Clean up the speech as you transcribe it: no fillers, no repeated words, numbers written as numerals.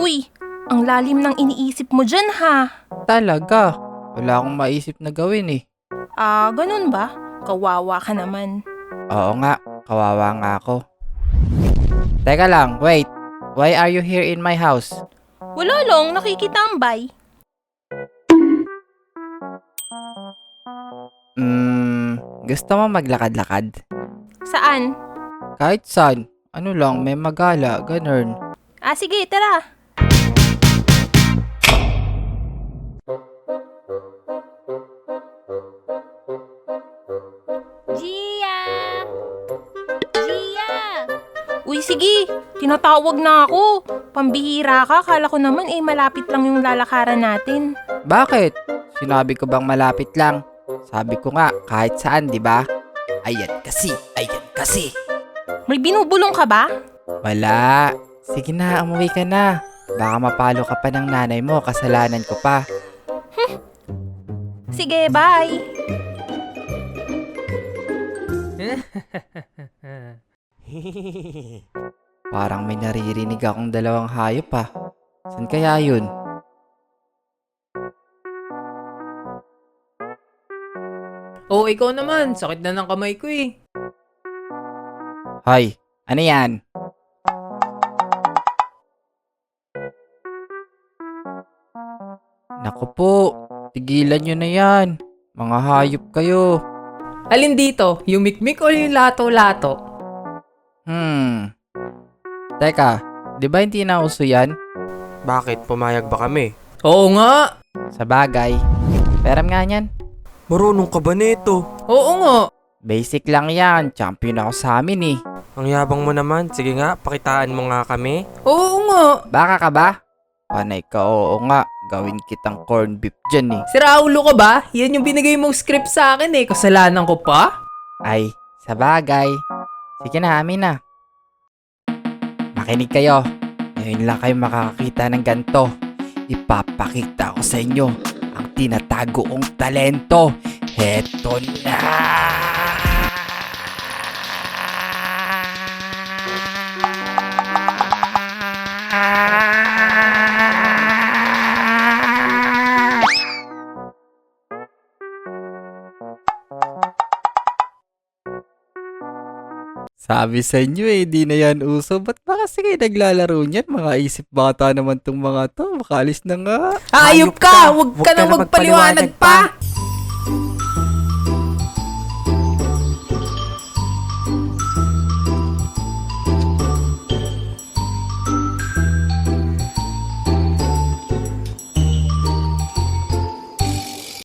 Uy, ang lalim ng iniisip mo dyan ha. Talaga, wala akong maisip na gawin eh. Ganun ba? Kawawa ka naman. Oo nga, kawawa nga ako. Teka lang, wait. Why are you here in my house? Wala lang, nakikitambay. Gusto mo maglakad-lakad? Saan? Kahit saan. Ano lang, may magala, ganun. Sige, tara. Gia! Gia! Uy, sige. Tinatawag na ako. Pambihira ka. Kala ko naman malapit lang yung lalakaran natin. Bakit? Sinabi ko bang malapit lang? Sabi ko nga, kahit saan, di ba? Ayan kasi. May binubulong ka ba? Wala. Sige na, umuwi ka na. Baka mapalo ka pa ng nanay mo, kasalanan ko pa. Sige, bye. Parang may naririnig akong dalawang hayop pa. San kaya yun? Oo, ikaw naman. Sakit na ng kamay ko eh. Hoy, ano yan? Naku po, tigilan nyo na yan. Mga hayop kayo. Alin dito? Yung mikmik o yung lato-lato? Teka, di ba hindi na uso yan? Bakit? Pumayag ba kami? Oo nga. Sa bagay. Peram nga yan. Marunong ka ba nito? Oo nga. Basic lang yan. Champion ako sa amin eh. Ang yabang mo naman. Sige nga, pakitaan mo nga kami. Oo nga. Baka ka ba? Panay ka, oo nga. Gawin kitang corn beef dyan eh. Si Raulo ka ba? Yan yung binigay mong script sa akin eh. Kasalanan ko pa? Ay, sa bagay. Sige na, amin na. Makinig kayo. Ngayon lang kayo makakakita ng ganito. Ipapakita ko sa inyo ang tinatago kong talento. Heto na! Sabi sa inyo di na yan uso. Ba't ba kasi kayo naglalaro niyan? Mga isip bata naman tong mga to. Makalis na nga. Hayop ka! Huwag ka na magpaliwanag pa!